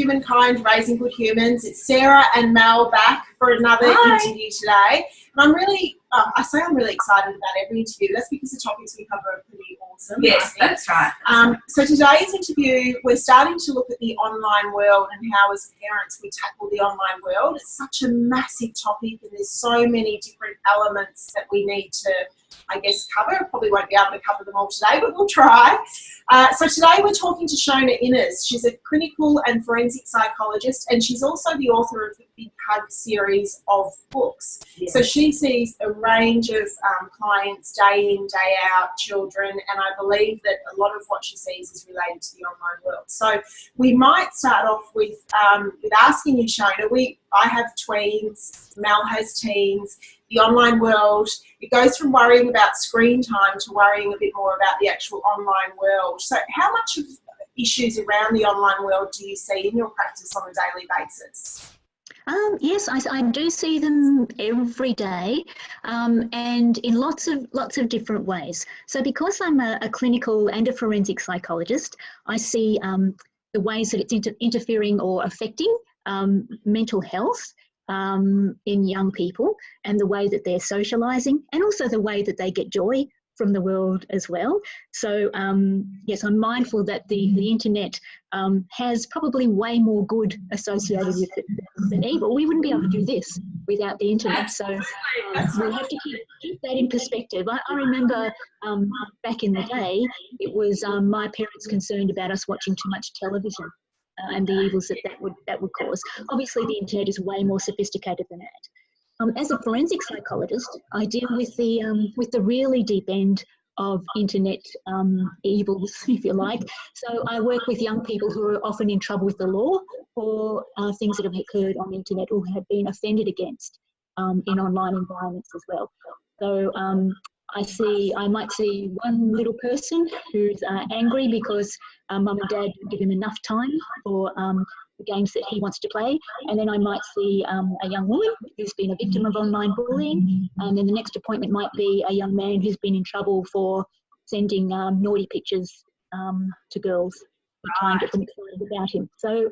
Human+Kind, Raising Good Humans. It's Sarah and Mel back for another interview today. And I'm really, I'm really excited about every interview. That's because the topics we cover are pretty awesome. Yes, that's right. So today's interview, we're starting to look at the online world and how as parents we tackle the online world. It's such a massive topic and there's so many different elements that we need to, I guess, cover. I probably won't be able to cover them all today, but we'll try. So today we're talking to Shona Innes. She's a clinical and forensic psychologist, and she's also the author of the Big Hug series of books. Yes. So she sees a range of clients day in, day out, children, and I believe that a lot of what she sees is related to the online world. So we might start off with asking you, Shona, I have tweens, Mel has teens. The online world, it goes from worrying about screen time to worrying a bit more about the actual online world. So how much of issues around the online world do you see in your practice on a daily basis? Yes, I do see them every day, and in lots of different ways. So because I'm a clinical and a forensic psychologist, I see the ways that it's interfering or affecting mental health in young people, and the way that they're socialising, and also the way that they get joy from the world as well. So yes, I'm mindful that the internet has probably way more good associated with it than evil. We wouldn't be able to do this without the internet. So we have to keep that in perspective. I remember back in the day, it was my parents concerned about us watching too much television. And the evils that would cause. Obviously, the internet is way more sophisticated than that. As a forensic psychologist, I deal with the really deep end of internet evils, if you like. So I work with young people who are often in trouble with the law for things that have occurred on the internet or have been offended against in online environments as well. So I might see one little person who's angry because mum and dad don't give him enough time for the games that he wants to play, and then I might see a young woman who's been a victim of online bullying, and then the next appointment might be a young man who's been in trouble for sending naughty pictures to girls to try and get them excited about him. So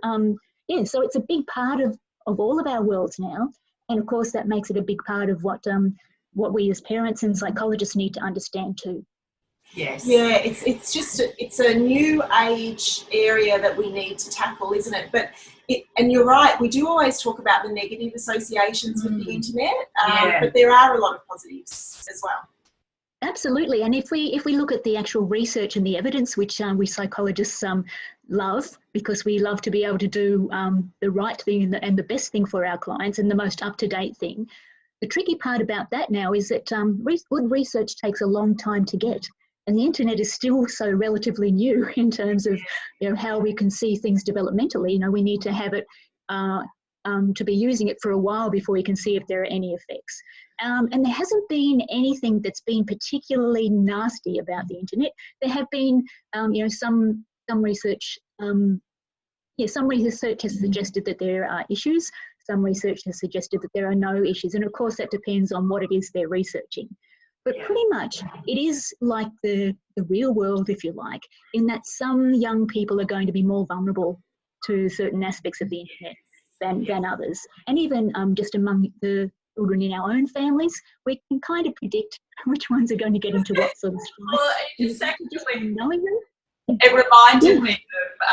yeah, so it's a big part of all of our worlds now, and of course that makes it a big part of what we as parents and psychologists need to understand too. Yes. Yeah, it's a new age area that we need to tackle, isn't it? But and you're right, we do always talk about the negative associations with the internet, but there are a lot of positives as well. Absolutely, and if we look at the actual research and the evidence, which we psychologists love, because we love to be able to do the right thing and the best thing for our clients and the most up-to-date thing. The tricky part about that now is that good research takes a long time to get, and the internet is still so relatively new in terms of how we can see things developmentally. We need to have it to be using it for a while before we can see if there are any effects. And there hasn't been anything that's been particularly nasty about the internet. There have been some research. Some research has suggested that there are issues. Some research has suggested that there are no issues. And of course, that depends on what it is they're researching. But pretty much it is like the real world, if you like, in that some young people are going to be more vulnerable to certain aspects of the internet than others. And even just among the children in our own families, we can kind of predict which ones are going to get into what sort of strife. Well, exactly. Just knowing them. It reminded me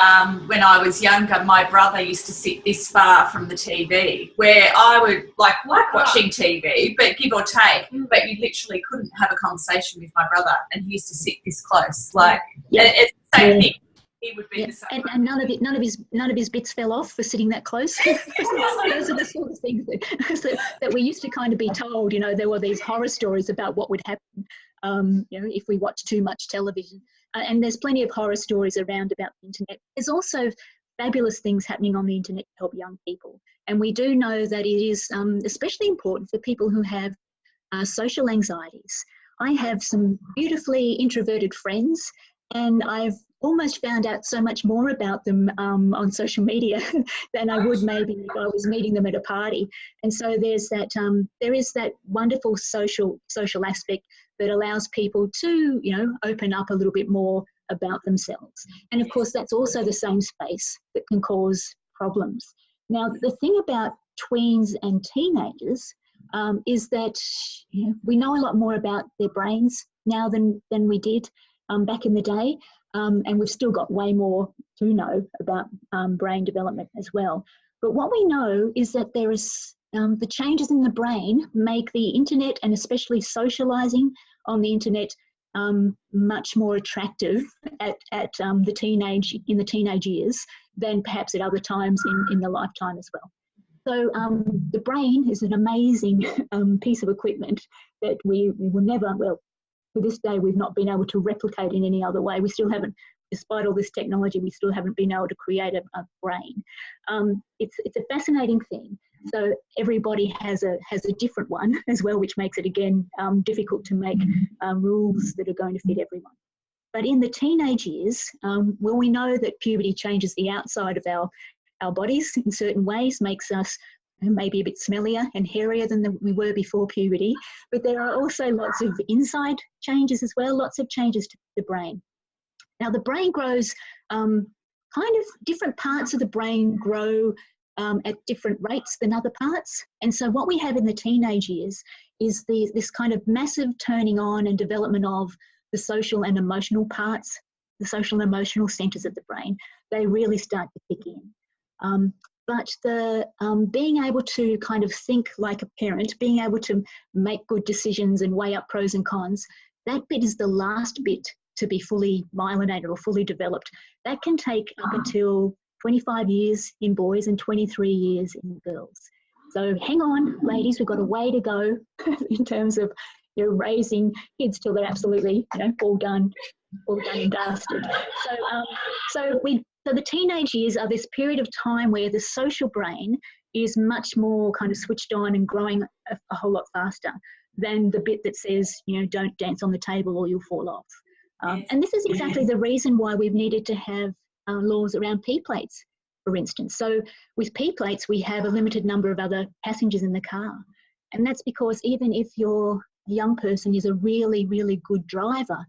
of when I was younger, my brother used to sit this far from the TV, where I would like watching TV, but give or take, but you literally couldn't have a conversation with my brother, and he used to sit this close. It's the same thing. He would be the same. And none of his bits fell off for sitting that close. Those are the sort of things that we used to kind of be told. There were these horror stories about what would happen, if we watched too much television. And there's plenty of horror stories around about the internet. There's also fabulous things happening on the internet to help young people. And we do know that it is especially important for people who have social anxieties. I have some beautifully introverted friends, and I've almost found out so much more about them on social media than I would maybe if I was meeting them at a party. And so there is that wonderful social aspect that allows people to, open up a little bit more about themselves. And of course, that's also the same space that can cause problems. Now, the thing about tweens and teenagers is that we know a lot more about their brains now than we did back in the day, and we've still got way more to know about brain development as well. But what we know is that there is the changes in the brain make the internet, and especially socializing on the internet, much more attractive in the teenage years than perhaps at other times in the lifetime as well. So the brain is an amazing piece of equipment that we will never, well, to this day, we've not been able to replicate in any other way. We still haven't, despite all this technology, we still haven't been able to create a brain. It's a fascinating thing. So everybody has a different one as well, which makes it, again, difficult to make rules that are going to fit everyone. But in the teenage years, well, we know that puberty changes the outside of our bodies in certain ways, makes us maybe a bit smellier and hairier than we were before puberty. But there are also lots of inside changes as well, lots of changes to the brain. Now, the brain grows, kind of different parts of the brain grow at different rates than other parts. And so what we have in the teenage years is this kind of massive turning on and development of the social and emotional parts, the social and emotional centres of the brain. They really start to kick in. But the being able to kind of think like a parent, being able to make good decisions and weigh up pros and cons, that bit is the last bit to be fully myelinated or fully developed. That can take up until 25 years in boys and 23 years in girls. So hang on, ladies, we've got a way to go in terms of raising kids till they're absolutely all done and dusted. So the teenage years are this period of time where the social brain is much more kind of switched on and growing a whole lot faster than the bit that says, don't dance on the table or you'll fall off. And this is exactly the reason why we've needed to have laws around P plates, for instance. So with P plates, we have a limited number of other passengers in the car. And that's because even if your young person is a really, really good driver,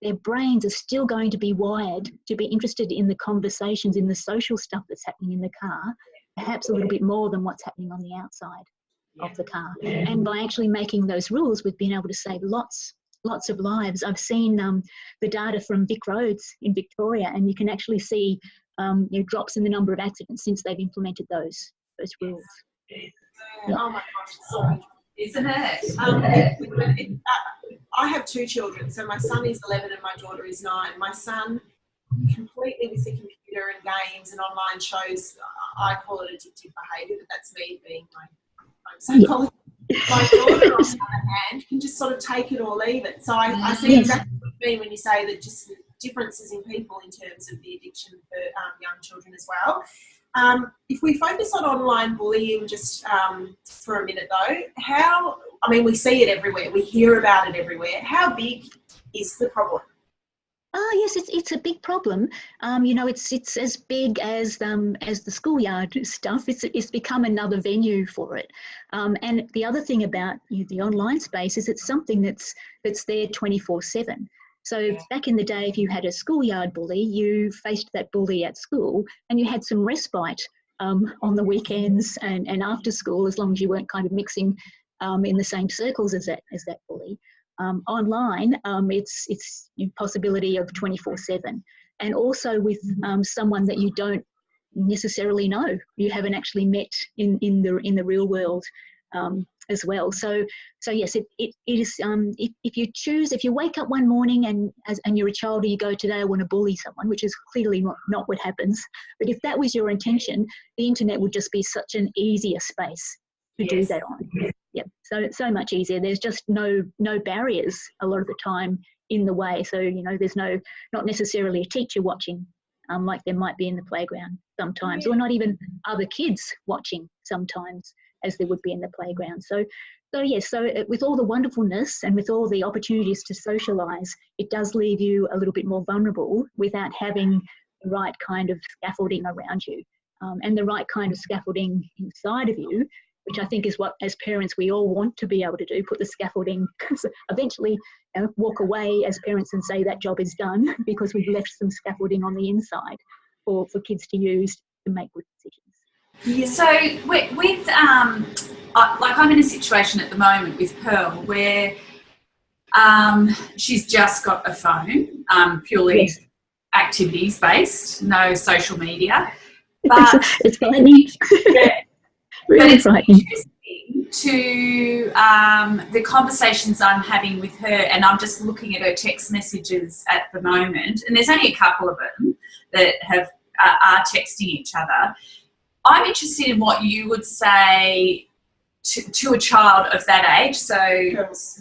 their brains are still going to be wired to be interested in the conversations, in the social stuff that's happening in the car, perhaps a little bit more than what's happening on the outside of the car. And by actually making those rules, we've been able to save lots of lives. I've seen the data from Vic Roads in Victoria, and you can actually see drops in the number of accidents since they've implemented those rules. Yeah. Oh my gosh, Isn't it? I have two children, so my son is 11 and my daughter is 9. My son, completely with the computer and games and online shows, I call it addictive behaviour, but that's me being my psychologist. My daughter, on the other hand, can just sort of take it or leave it. So I see exactly what you mean when you say that just the differences in people in terms of the addiction for young children as well. If we focus on online bullying just for a minute though, we see it everywhere, we hear about it everywhere. How big is the problem? Yes, it's a big problem. It's as big as the schoolyard stuff. It's become another venue for it. And the other thing about the online space is it's something that's there 24/7. So back in the day, if you had a schoolyard bully, you faced that bully at school, and you had some respite on the weekends and after school, as long as you weren't kind of mixing in the same circles as that bully. Online, it's possibility of 24/7, and also with someone that you don't necessarily know, you haven't actually met in the real world as well. So yes, it is. If you wake up one morning and you're a child and you go, today I want to bully someone, which is clearly not what happens. But if that was your intention, the internet would just be such an easier space to do that on. Yeah, so much easier. There's just no barriers a lot of the time in the way. So there's not necessarily a teacher watching, like there might be in the playground sometimes, or not even other kids watching sometimes, as there would be in the playground. So with all the wonderfulness and with all the opportunities to socialise, it does leave you a little bit more vulnerable without having the right kind of scaffolding around you, and the right kind of scaffolding inside of you, which I think is what, as parents, we all want to be able to do, put the scaffolding, eventually walk away as parents and say that job is done because we've left some scaffolding on the inside for kids to use to make good decisions. Yeah. So with like I'm in a situation at the moment with Pearl where she's just got a phone, purely activities based, no social media. But it's frightening. yeah, Really but it's frightening. interesting to the conversations I'm having with her, and I'm just looking at her text messages at the moment, and there's only a couple of them that have are texting each other. I'm interested in what you would say to a child of that age, so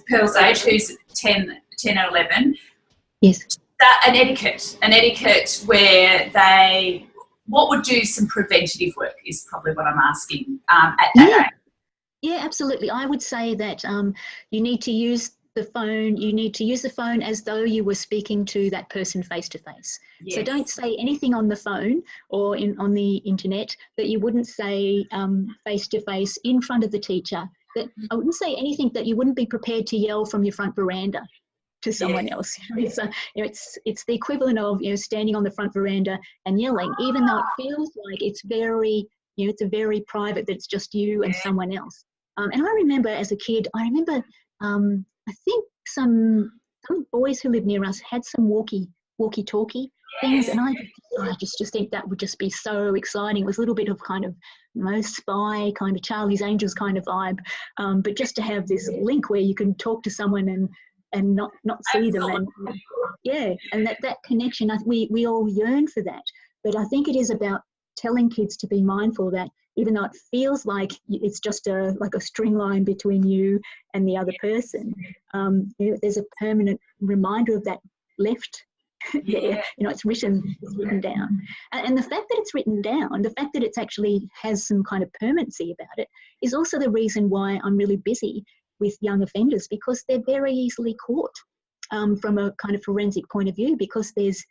Pearl's age, who's 10 or 11. Yes. An etiquette where they, what would do some preventative work is probably what I'm asking at that age. Yeah, absolutely. I would say that you need to use the phone. You need to use the phone as though you were speaking to that person face to face. So don't say anything on the phone or on the internet that you wouldn't say face to face in front of the teacher. That I wouldn't say anything that you wouldn't be prepared to yell from your front veranda to someone else. It's the equivalent of standing on the front veranda and yelling, even though it feels like it's very it's a very private, that it's just you and someone else. And I remember as a kid, I think some boys who lived near us had some walkie-talkie things, and I just think that would just be so exciting. It was a little bit of kind of spy, kind of Charlie's Angels kind of vibe, but just to have this link where you can talk to someone and not see them, and that connection. We all yearn for that, but I think it is about telling kids to be mindful that even though it feels like it's just like a string line between you and the other person, there's a permanent reminder of that left there. It's written down. And the fact that it's written down, the fact that it's actually has some kind of permanency about it, is also the reason why I'm really busy with young offenders, because they're very easily caught from a kind of forensic point of view, because there's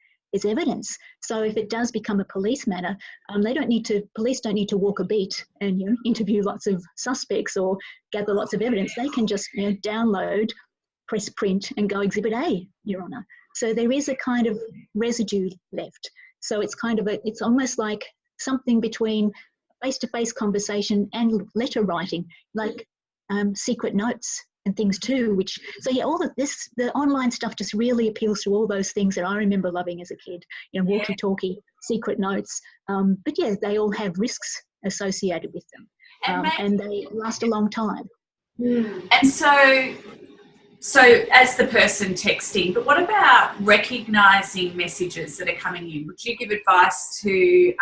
evidence. So if it does become a police matter, police don't need to walk a beat and interview lots of suspects or gather lots of evidence. They can just download, press print, and go Exhibit A, Your Honour. So there is a kind of residue left. So it's it's almost like something between face-to-face conversation and letter writing, like secret notes and things too, all of this, the online stuff just really appeals to all those things that I remember loving as a kid, walkie-talkie, secret notes, but they all have risks associated with them, and they last a long time. And so as the person texting, but what about recognising messages that are coming in? Would you give advice to your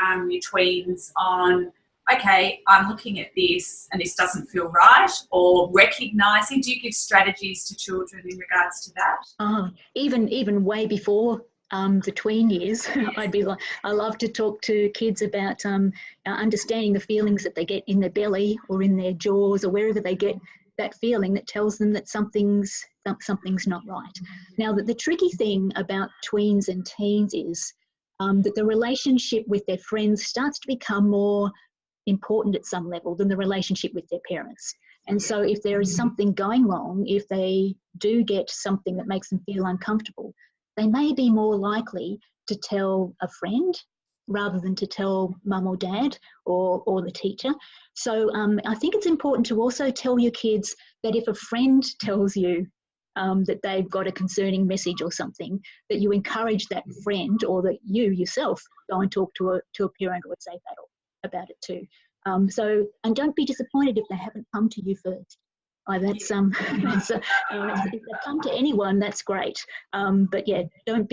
tweens on, okay, I'm looking at this and this doesn't feel right, or recognising? Do you give strategies to children in regards to that? Even way before the tween years, I love to talk to kids about understanding the feelings that they get in their belly or in their jaws or wherever they get that feeling that tells them that something's not right. Now, the tricky thing about tweens and teens is that the relationship with their friends starts to become more important at some level than the relationship with their parents. And so if there is something going wrong, if they do get something that makes them feel uncomfortable, they may be more likely to tell a friend rather than to tell mum or dad or the teacher. So I think it's important to also tell your kids that if a friend tells you that they've got a concerning message or something, that you encourage that friend, or that you yourself go and talk to a parent or a safe adult about it too. And don't be disappointed if they haven't come to you first. If they come to anyone, that's great. But don't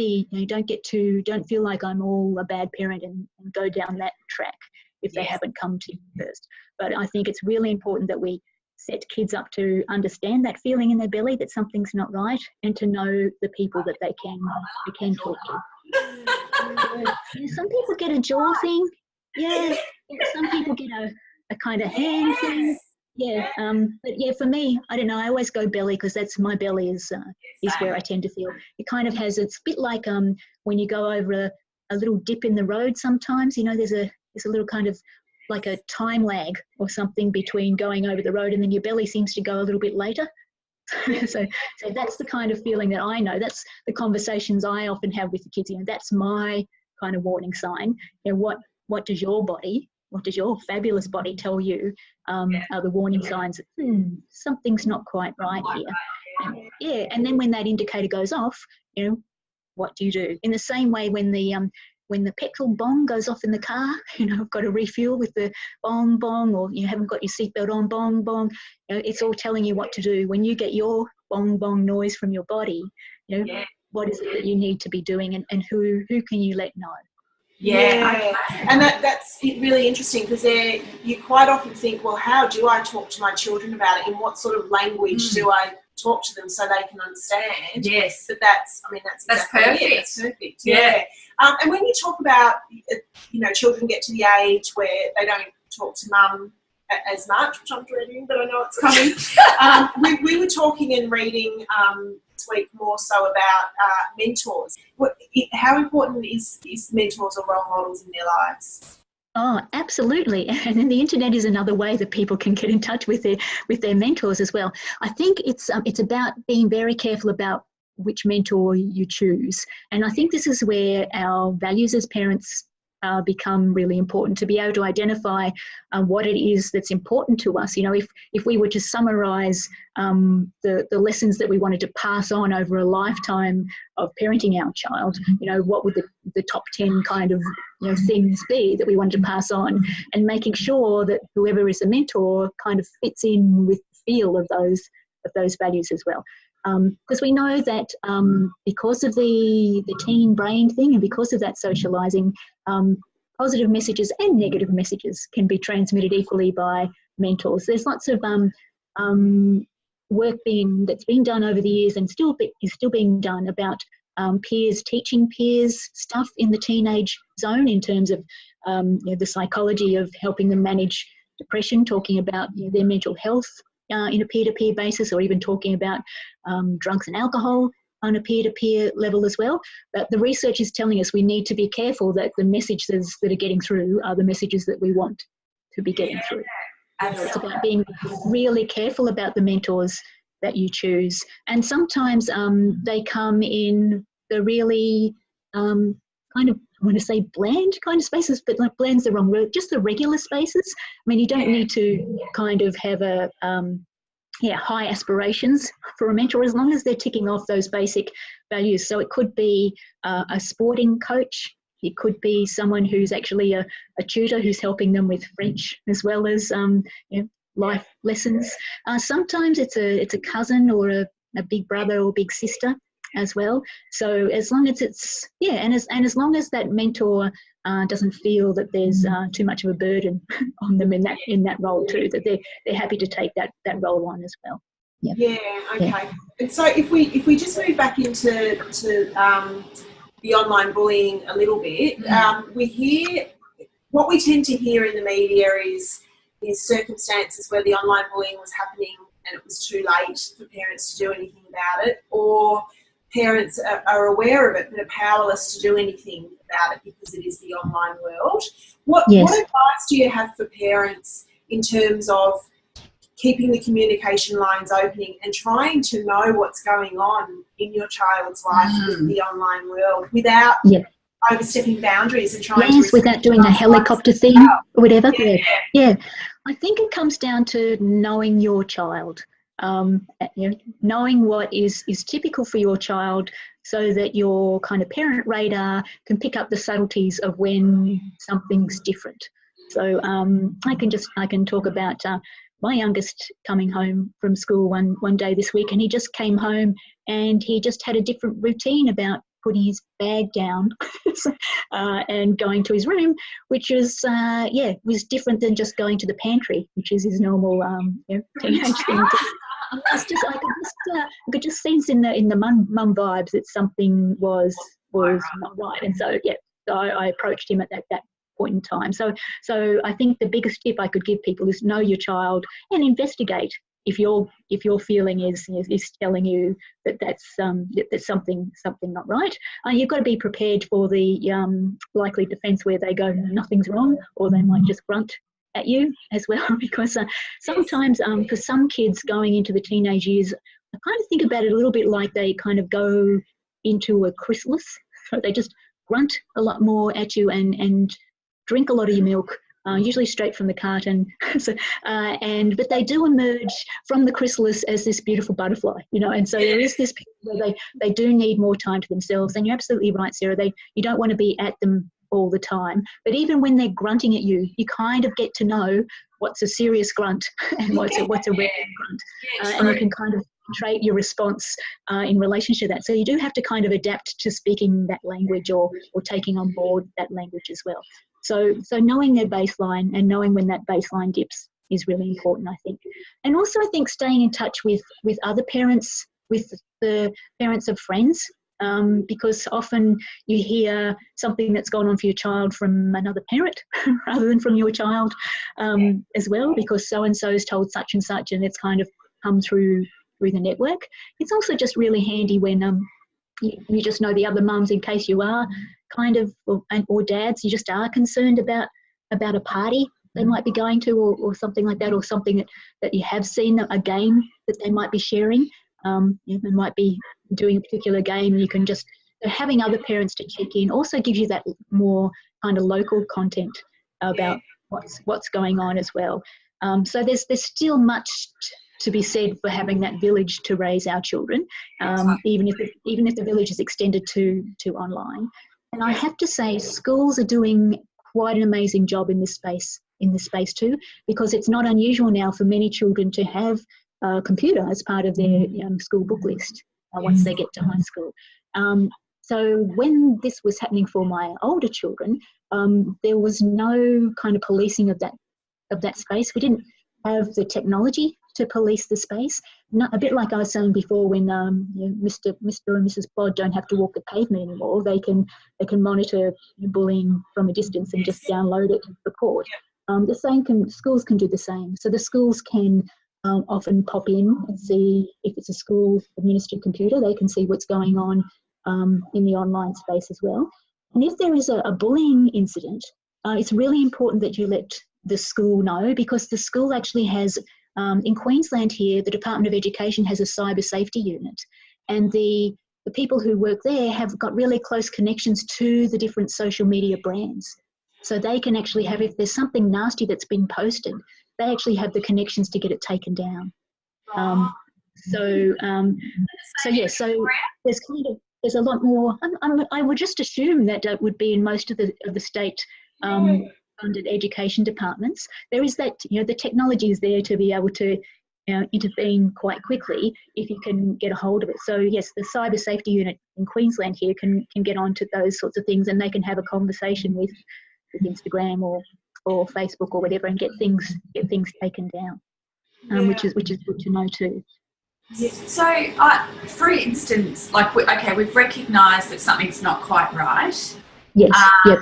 feel like I'm all a bad parent and go down that track if they haven't come to you first. But I think it's really important that we set kids up to understand that feeling in their belly that something's not right, and to know the people that they can talk to. Some people get a jaw thing. Some people get a kind of hand thing. But for me, I don't know, I always go belly, because that's my belly is where I tend to feel. It kind of has, it's a bit like when you go over a little dip in the road sometimes, there's a little kind of like a time lag or something between going over the road, and then your belly seems to go a little bit later. So that's the kind of feeling that I know. That's the conversations I often have with the kids. That's my kind of warning sign. What does your body, what does your fabulous body tell you are the warning signs that something's not quite right here. And then when that indicator goes off, what do you do? In the same way, when the petrol bong goes off in the car, I've got to refuel with the bong bong, or you haven't got your seatbelt on, bong bong. It's all telling you what to do. When you get your bong bong noise from your body, what is it that you need to be doing, and who can you let know? And that's really interesting, because you quite often think, well, how do I talk to my children about it? In what sort of language do I talk to them so they can understand? Yes. But that's exactly perfect. it. That's perfect. Yeah. And when you talk about, children get to the age where they don't talk to mum as much, which I'm dreading, but I know it's coming. We were talking and reading this week more so about mentors. How important is mentors or role models in their lives? Oh, absolutely. And then the internet is another way that people can get in touch with their mentors as well. I think it's about being very careful about which mentor you choose. And I think this is where our values as parents become really important, to be able to identify what it is that's important to us. If we were to summarize the lessons that we wanted to pass on over a lifetime of parenting our child, what would the top 10 kind of things be that we wanted to pass on, and making sure that whoever is a mentor kind of fits in with the feel of those values as well. Because we know that because of the teen brain thing, and because of that socializing, positive messages and negative messages can be transmitted equally by mentors. There's lots of work that's been done over the years, and is still being done, about peers teaching peers stuff in the teenage zone, in terms of the psychology of helping them manage depression, talking about their mental health in a peer-to-peer basis, or even talking about drugs and alcohol on a peer-to-peer level as well. But the research is telling us we need to be careful that the messages that are getting through are the messages that we want to be getting through. It's about being really careful about the mentors that you choose. And sometimes they come in the really kind of, I want to say bland kind of spaces, but like bland's the wrong word, just the regular spaces. I mean, you don't need to kind of have a high aspirations for a mentor, as long as they're ticking off those basic values. So it could be a sporting coach. It could be someone who's actually a tutor who's helping them with French as well as life lessons. Sometimes it's a cousin or a big brother or big sister as well. So as long as it's and as long as that mentor doesn't feel that there's too much of a burden on them in that role too, that they're happy to take that role on as well. Okay. And so if we just move back into the online bullying a little bit, what we tend to hear in the media is circumstances where the online bullying was happening and it was too late for parents to do anything about it, or parents are aware of it but are powerless to do anything about it because it is the online world. What advice do you have for parents in terms of keeping the communication lines opening and trying to know what's going on in your child's life with the online world without overstepping boundaries and trying to without doing a helicopter thing or whatever? I think it comes down to knowing your child. Knowing what is typical for your child, so that your kind of parent radar can pick up the subtleties of when something's different. So I can talk about my youngest coming home from school one day this week, and he just came home and he just had a different routine about putting his bag down and going to his room, which was was different than just going to the pantry, which is his normal teenage thing. I could just sense in the mum vibes that something was not right, and so I approached him at that point in time. So I think the biggest tip I could give people is know your child and investigate if your feeling is telling you that's something not right. You've got to be prepared for the likely defence where they go nothing's wrong, or they might just grunt at you as well, because sometimes for some kids going into the teenage years, I kind of think about it a little bit like they kind of go into a chrysalis. So they just grunt a lot more at you and drink a lot of your milk usually straight from the carton. But they do emerge from the chrysalis as this beautiful butterfly, and so there is this period where they do need more time to themselves. And you're absolutely right, Sarah, you don't want to be at them all the time, but even when they're grunting at you, you kind of get to know what's a serious grunt and what's a rare grunt, and you can kind of trait your response in relation to that. So you do have to kind of adapt to speaking that language or taking on board that language as well. So knowing their baseline and knowing when that baseline dips is really important, I think. And also I think staying in touch with other parents, with the parents of friends, because often you hear something that's gone on for your child from another parent rather than from your child as well, because so-and-so's told such and such, and it's kind of come through the network. It's also just really handy when you just know the other mums, in case you are kind of, or dads, you just are concerned about a party they might be going to, or something like that, or something that you have seen, a game that they might be sharing. They might be doing a particular game. You can just, having other parents to check in also gives you that more kind of local content about what's going on as well. So there's still much to be said for having that village to raise our children, even if the village is extended to online. And I have to say, schools are doing quite an amazing job in this space too, because it's not unusual now for many children to have a computer as part of their school book list once they get to high school. So when this was happening for my older children, there was no kind of policing of that space. We didn't have the technology to police the space. A bit like I was saying before, when Mr. and Mrs. Plod don't have to walk the pavement anymore, they can monitor bullying from a distance and just download it and report. The same schools can do the same. So the schools can often pop in and see, if it's a school administered computer, they can see what's going on in the online space as well. And if there is a bullying incident, it's really important that you let the school know, because the school actually has, in Queensland here, the Department of Education has a cyber safety unit, and the people who work there have got really close connections to the different social media brands. So they can actually have, if there's something nasty that's been posted, they actually have the connections to get it taken down. So there's a lot more. I would just assume that would be in most of the state funded education departments. There is that, the technology is there to be able to intervene quite quickly if you can get a hold of it. So yes, the cyber safety unit in Queensland here can get onto those sorts of things, and they can have a conversation with Instagram or Facebook or whatever, and get things taken down, which is good to know too. So, for instance, we've recognised that something's not quite right. Yes. Yep.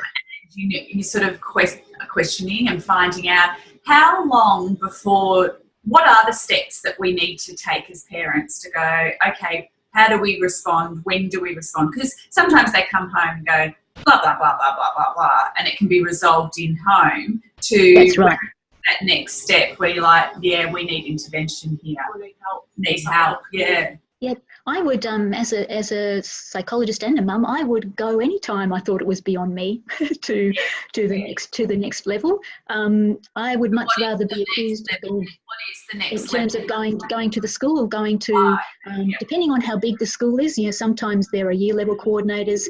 You sort of questioning and finding out how long before. What are the steps that we need to take as parents to go, okay, how do we respond? When do we respond? Because sometimes they come home and go, blah, blah, blah, blah, blah, blah, blah, and it can be resolved in home to That's right. that next step where you're like, yeah, we need intervention here. Need help, yeah. Yeah, I would, as a psychologist and a mum, I would go anytime I thought it was beyond me to the next level. I would much rather be accused of being, in terms of going to the school, or going to, depending on how big the school is. Sometimes there are year level coordinators.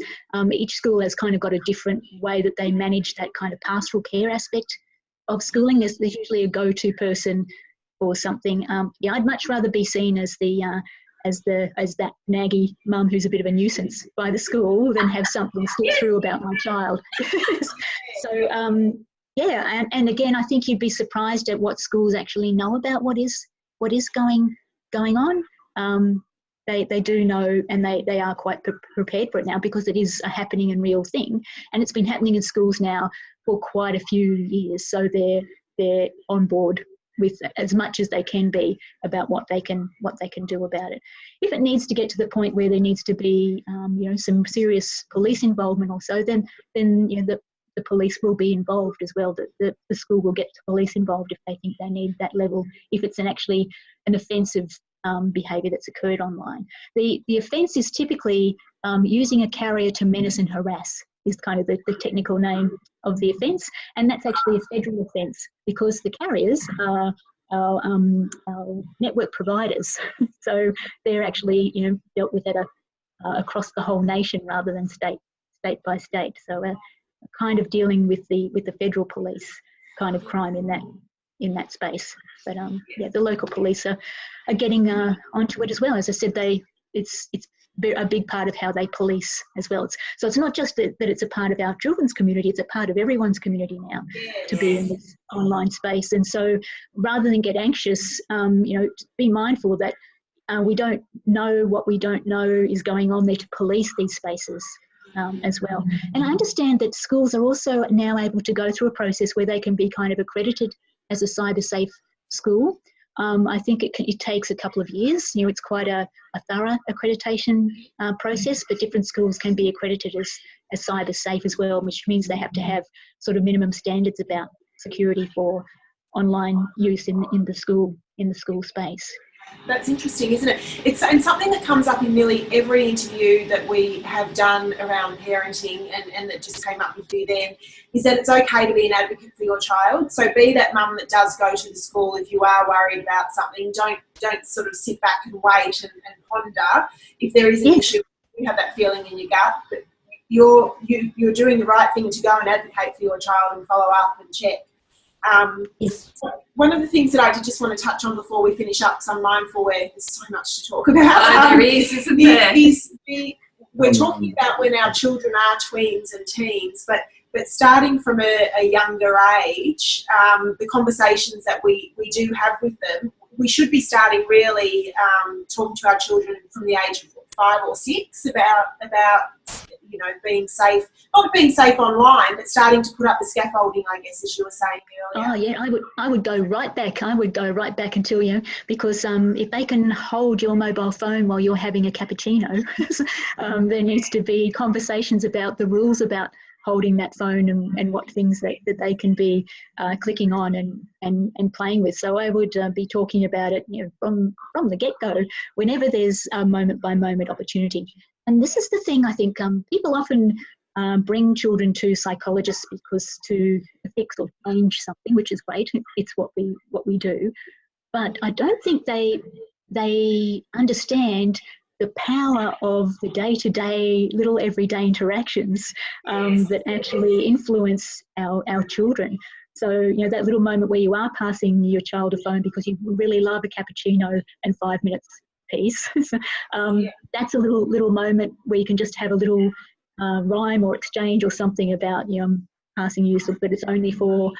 Each school has kind of got a different way that they manage that kind of pastoral care aspect of schooling. There's usually a go-to person or something. I'd much rather be seen as that naggy mum who's a bit of a nuisance by the school than have something slip through about my child. So and again, I think you'd be surprised at what schools actually know about what is going on. They do know, and they are quite prepared for it now, because it is a happening and real thing, and it's been happening in schools now for quite a few years. So they're on board with as much as they can be about what they can do about it. If it needs to get to the point where there needs to be some serious police involvement or so, then the police will be involved as well. The school will get the police involved if they think they need that level, if it's actually an offensive behaviour that's occurred online. The offence is typically using a carrier to menace and harass, is kind of the technical name of the offence, and that's actually a federal offence because the carriers are our network providers. So they're actually, dealt with at across the whole nation rather than state by state. So kind of dealing with the federal police kind of crime in that space. But the local police are getting onto it as well. As I said, it's a big part of how they police as well. So it's not just that it's a part of our children's community, it's a part of everyone's community now to be in this online space. And so rather than get anxious, be mindful that we don't know what we don't know is going on there to police these spaces as well. And I understand that schools are also now able to go through a process where they can be kind of accredited as a cyber safe school. I think it takes a couple of years. It's quite a thorough accreditation process, but different schools can be accredited as cyber safe as well, which means they have to have sort of minimum standards about security for online use in the school space. That's interesting, isn't it? It's something that comes up in nearly every interview that we have done around parenting, and that just came up with you then, is that it's okay to be an advocate for your child. So be that mum that does go to the school. If you are worried about something, don't sort of sit back and wait and ponder. If there is an issue, you have that feeling in your gut, but you're doing the right thing to go and advocate for your child and follow up and check. One of the things that I did just want to touch on before we finish up, because I'm mindful where there's so much to talk about. There is, isn't there? We're talking about when our children are tweens and teens, but starting from a younger age, the conversations that we do have with them, we should be starting really talking to our children from the age of 5 or 6 about being safe, not being safe online, but starting to put up the scaffolding, I guess, as you were saying earlier. Oh yeah, I would go right back. I would go right back until because if they can hold your mobile phone while you're having a cappuccino, there needs to be conversations about the rules about holding that phone and what things that they can be clicking on and playing with. So I would be talking about it from the get-go whenever there's a moment-by-moment opportunity. And this is the thing, I think people often bring children to psychologists because to fix or change something, which is great. It's what we do. But I don't think they understand the power of the day-to-day little everyday interactions that actually influence our children. So, that little moment where you are passing your child a phone because you really love a cappuccino and 5 minutes piece, that's a little moment where you can just have a little rhyme or exchange or something about, passing you, but it's only for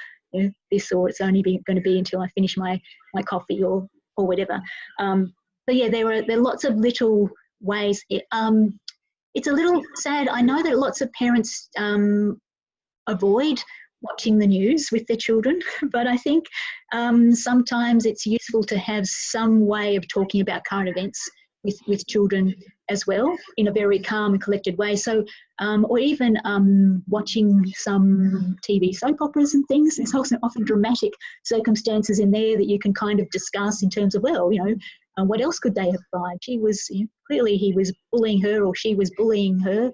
this, or it's only going to be until I finish my coffee or whatever. So yeah, there are lots of little ways. It's a little sad. I know that lots of parents avoid watching the news with their children, but I think sometimes it's useful to have some way of talking about current events with children as well in a very calm and collected way. So, or even watching some TV soap operas and things. There's also often dramatic circumstances in there that you can kind of discuss in terms of, what else could they have tried? She was, clearly he was bullying her or she was bullying her.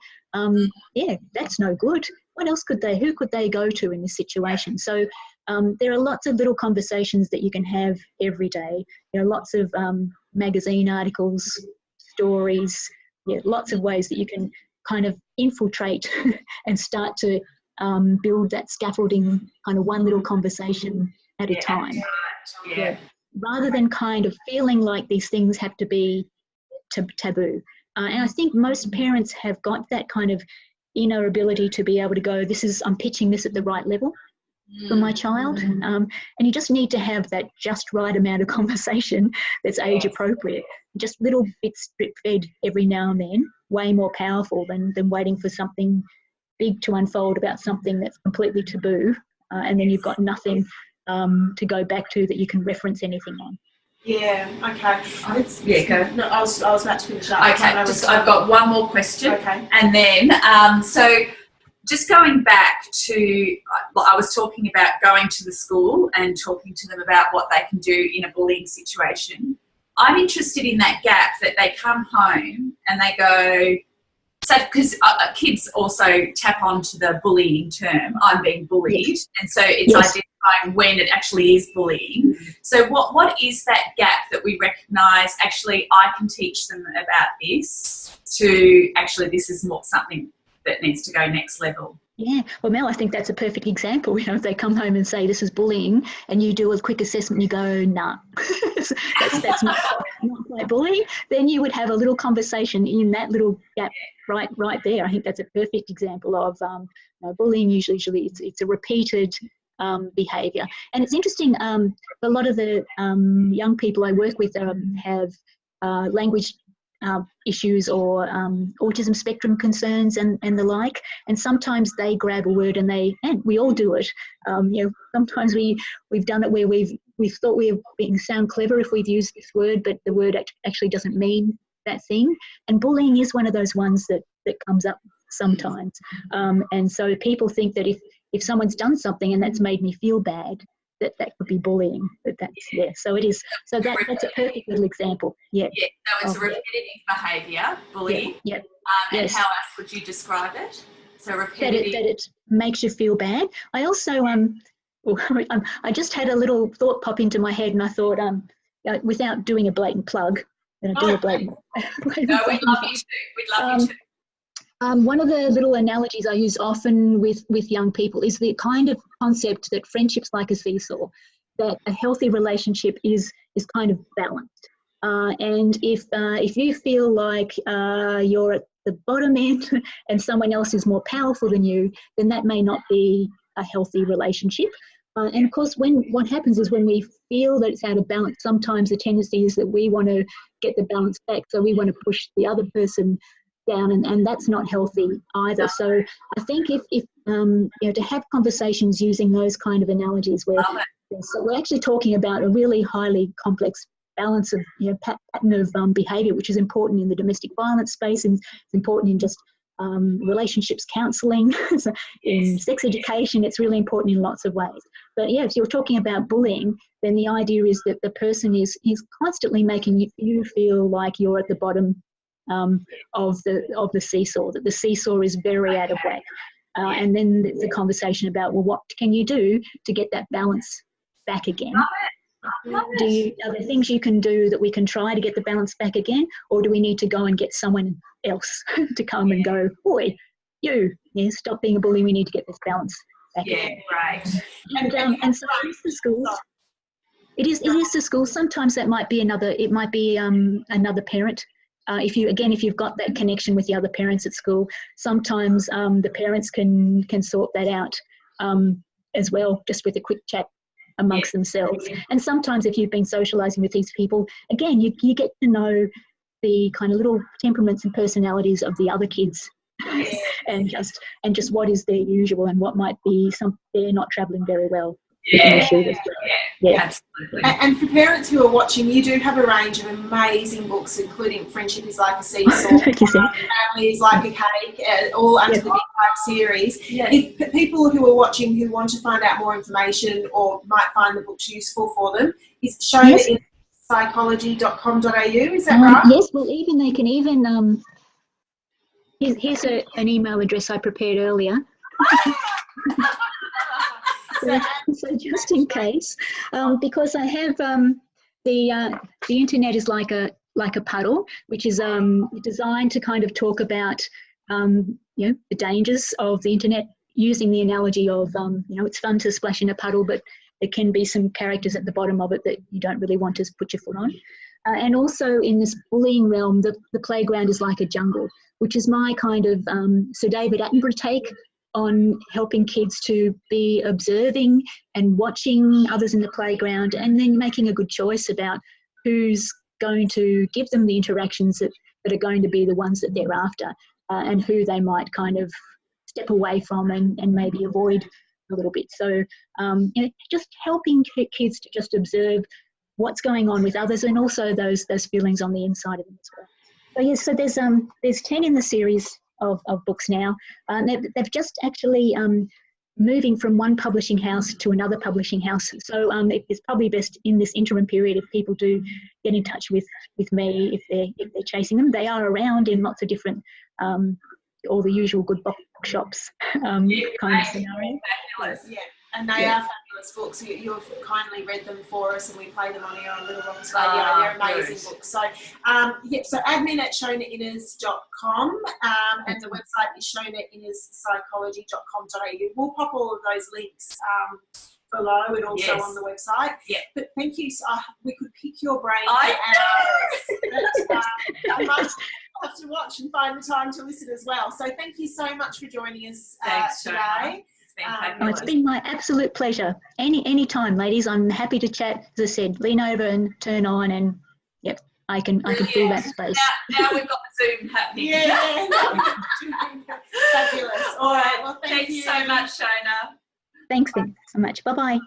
That's no good. What else who could they go to in this situation? So there are lots of little conversations that you can have every day. Lots of magazine articles, stories, lots of ways that you can kind of infiltrate and start to build that scaffolding, kind of one little conversation at a time. Yeah. Rather than kind of feeling like these things have to be taboo. And I think most parents have got that kind of inner ability to be able to go, I'm pitching this at the right level for my child. And you just need to have that just right amount of conversation that's age appropriate. Just little bits drip fed every now and then, way more powerful than waiting for something big to unfold about something that's completely taboo. And then you've got nothing to go back to that you can reference anything on. Yeah, okay. Go. No, I was about to finish up. Okay, I've got one more question. Okay. And then, so just going back to, I was talking about going to the school and talking to them about what they can do in a bullying situation. I'm interested in that gap that they come home and they go, So, because kids also tap onto the bullying term, I'm being bullied, Yes. and so it's identifying when it actually is bullying. So what is that gap that we recognise, actually, I can teach them about this, to actually this is more something that needs to go next level? Yeah, well, Mel, I think that's a perfect example. You know, if they come home and say this is bullying, and you do a quick assessment, you go, nah, that's not quite bullying. Then you would have a little conversation in that little gap right there. I think that's a perfect example of bullying. Usually, it's a repeated behaviour, and it's interesting. A lot of the young people I work with have language issues or autism spectrum concerns and the like, and sometimes they grab a word and we all do it. Sometimes we've done it where we've thought we're being sound clever if we've used this word, but the word actually doesn't mean that thing. And bullying is one of those ones that comes up sometimes. And so people think that if someone's done something and that's made me feel bad, that could be bullying. But so it is. So that's a perfect little example. Yeah. Yeah. So it's a repetitive behaviour, bullying. Yeah. And Yes. how else would you describe it? So repetitive. That it makes you feel bad. I also I just had a little thought pop into my head, and I thought without doing a blatant plug, and I do a blatant. No, we'd love you to. We'd love you to. One of the little analogies I use often with young people is the kind of concept that friendship's like a seesaw, that a healthy relationship is kind of balanced. And if you feel like you're at the bottom end and someone else is more powerful than you, then that may not be a healthy relationship. And of course, what happens is when we feel that it's out of balance, sometimes the tendency is that we want to get the balance back, so we want to push the other person down, and that's not healthy either. So I think if to have conversations using those kind of analogies where so we're actually talking about a really highly complex balance of pattern of behaviour, which is important in the domestic violence space, and it's important in just relationships counselling, in sex education. It's really important in lots of ways. But yeah, if you're talking about bullying, then the idea is that the person is constantly making you feel like you're at the bottom of the seesaw, that the seesaw is very out of whack. And then there's a conversation about, well, what can you do to get that balance back again? Are there things you can do that we can try to get the balance back again, or do we need to go and get someone else to come and go, boy, stop being a bully, we need to get this balance back again. Right. And so it's the schools. It is the schools. Sometimes that might be another parent. If you've got that connection with the other parents at school, sometimes the parents can sort that out as well, just with a quick chat amongst themselves. And sometimes if you've been socialising with these people, again, you get to know the kind of little temperaments and personalities of the other kids, and just what is their usual and what might be they're not travelling very well. Yeah, absolutely. And for parents who are watching, you do have a range of amazing books, including Friendship is Like a Seesaw, Family is Like a Cake, all under the Big Five series. Yeah. If people who are watching who want to find out more information or might find the books useful for them, is Shona Innes psychology.com.au, is that right? Yes, well, they can even here's an email address I prepared earlier. So just in case, because I have the internet is like a puddle, which is designed to kind of talk about the dangers of the internet, using the analogy of it's fun to splash in a puddle, but there can be some characters at the bottom of it that you don't really want to put your foot on. And also in this bullying realm, the playground is like a jungle, which is my kind of Sir David Attenborough take on helping kids to be observing and watching others in the playground, and then making a good choice about who's going to give them the interactions that are going to be the ones that they're after, and who they might kind of step away from and maybe avoid a little bit. So just helping kids to just observe what's going on with others, and also those feelings on the inside of them as well. So yes, so there's 10 in the series of books now. They've just actually moving from one publishing house to another publishing house. So it's probably best in this interim period if people do get in touch with me if they're chasing them. They are around in lots of different all the usual good bookshops kind of scenario. Fabulous. Yeah, and they are fabulous books. You've kindly read them for us, and we play them on here on Little Rocks Radio. They're amazing books. So, so admin@shonainness.com, and the website is shonainnespsychology.com.au. We'll pop all of those links below and also on the website. Yeah. But thank you. We could pick your brain for hours. But, I might have to watch and find the time to listen as well. So thank you so much for joining us today. It's been my absolute pleasure. Any time, ladies. I'm happy to chat. As I said, lean over and turn on, and I can fill that space. Now we've got the Zoom happening. Yeah. Fabulous. All right. Well, thank you so much, Shona. Thanks so much. Bye-bye.